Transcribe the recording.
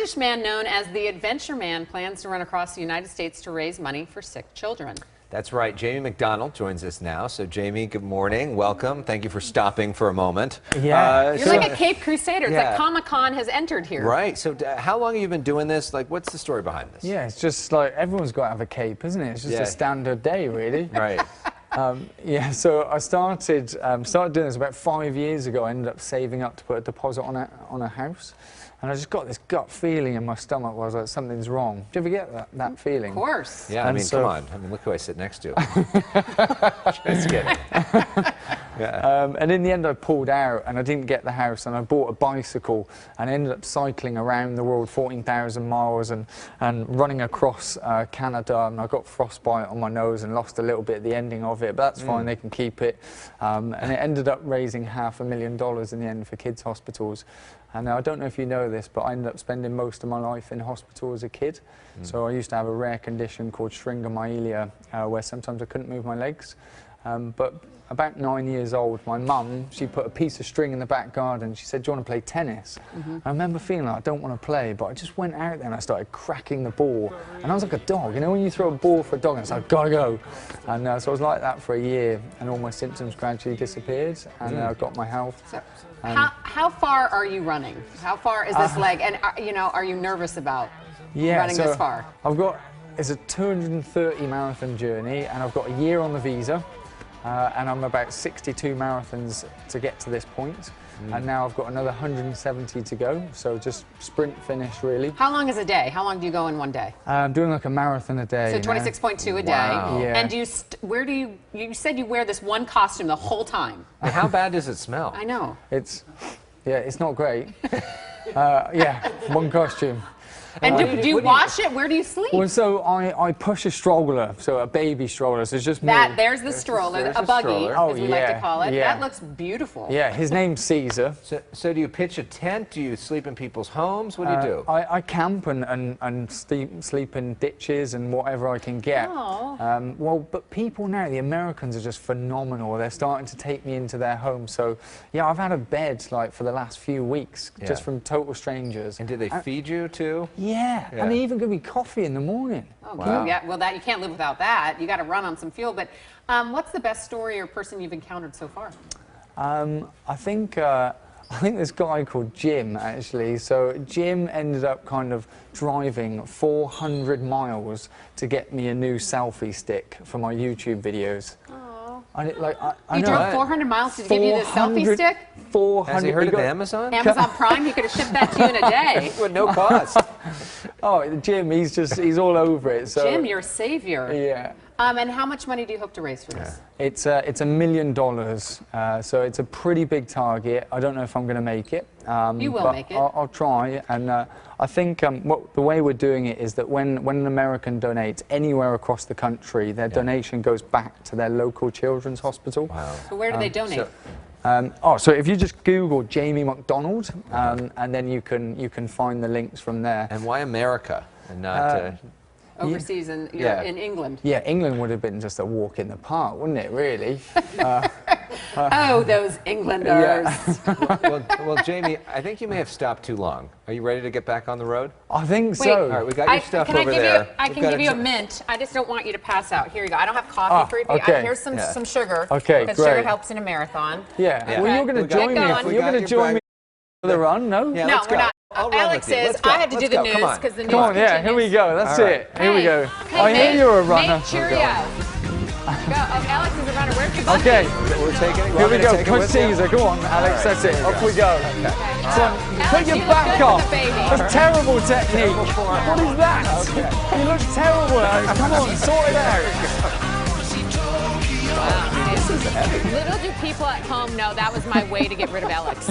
British man known as the Adventureman plans to run across the United States to raise money for sick children. That's right. Jamie McDonald joins us now. So, Jamie, good morning. Welcome. Thank you for stopping for a moment. Yeah. You're like a Cape Crusader. It's like Comic-Con has entered here. Right. So, how long have you been doing this? Like, what's the story behind this? Yeah, it's just like everyone's got to have a cape, isn't it? It's just a standard day, really. Right. Yeah, so I started doing this about 5 years ago. I ended up saving up to put a deposit on a house. And I just got this gut feeling in my stomach where I was like, something's wrong. Do you ever get that feeling? Of course. Yeah, I mean, come on. I mean, look who I sit next to. Just kidding. And in the end, I pulled out and I didn't get the house, and I bought a bicycle and ended up cycling around the world 14,000 miles and running across Canada, and I got frostbite on my nose and lost a little bit at the ending of it, but that's fine, they can keep it. And it ended up raising $500,000 in the end for kids' hospitals. And I don't know if you know this, but I ended up spending most of my life in hospital as a kid. So I used to have a rare condition called syringomyelia, where sometimes I couldn't move my legs. But about 9 years old, my mum, she put a piece of string in the back garden. She said, "Do you want to play tennis?" I remember feeling like I don't want to play, but I just went out there and I started cracking the ball. And I was like a dog, you know, when you throw a ball for a dog, and it's like, gotta go. And so I was like that for a year, and all my symptoms gradually disappeared, and I got my health. So, how far are you running? How far is this leg? And you know, are you nervous about running this far? It's a 230 marathon journey, and I've got a year on the visa. And I'm about 62 marathons to get to this point. And now I've got another 170 to go, so just sprint finish, really. How long is a day? How long do you go in one day? I'm doing like a marathon a day. So 26.2 a day. Wow. Yeah. And where do you said you wear this one costume the whole time. And how bad does it smell? I know. It's not great. Yeah, one costume. And do you wash it? Where do you sleep? Well, so I push a stroller, so a baby stroller, so it's just me. There's the stroller, there's a the buggy, stroller. as we like to call it. Yeah. That looks beautiful. Yeah, his name's Caesar. So do you pitch a tent? Do you sleep in people's homes? What do you do? I camp and sleep in ditches and whatever I can get. Well, but people now, the Americans are just phenomenal. They're starting to take me into their homes. So, yeah, I've had a bed like for the last few weeks, just from total strangers. And do they feed you too? Yeah, and they even give me coffee in the morning. Oh, wow. Yeah, well, you can't live without that. You got to run on some fuel. But what's the best story or person you've encountered so far? I think this guy called Jim, actually. So Jim ended up kind of driving 400 miles to get me a new selfie stick for my YouTube videos. You drove 400 miles to give you this selfie stick? 400. Has he heard of Amazon? Amazon Prime, he could have shipped that to you in a day. With no cost. Oh, Jim, he's all over it. So, Jim, you're a savior. Yeah. And how much money do you hope to raise for this? It's $1 million, so it's a pretty big target. I don't know if I'm going to make it. You will make it. I'll try, and I think the way we're doing it is that when an American donates anywhere across the country, their donation goes back to their local children's hospital. Wow. So where do they donate? So if you just Google Jamie McDonald, and then you can find the links from there. And why America and not Overseas in England. Yeah, England would have been just a walk in the park, wouldn't it, really? Oh, those Englanders. Well, Jamie, I think you may have stopped too long. Are you ready to get back on the road? I think so. Wait, all right, we got your stuff over there. I can give you a mint. I just don't want you to pass out. Here you go. I don't have coffee for you. Okay. Here's some sugar. Okay, because great. sugar helps in a marathon. Yeah. Well, you're going to join me. You're going to join me for the run, no? Yeah, no, let's we're go. not. Alex says I had to do the news because the news Come on, yeah, here we go. That's it. Here we go. Hey, I hear you're a runner. Cheerio. Go. Oh, Alex is a runner. Where's your buggy? Okay. We're taking it. Here we go. Push Caesar. Come on, Alex. That's it. Off we go. Come on. Put your back off. That's terrible technique. What is that? You look terrible, Alex. Come on, sort it out. Wow. Little do people at home know that was my way to get rid of Alex.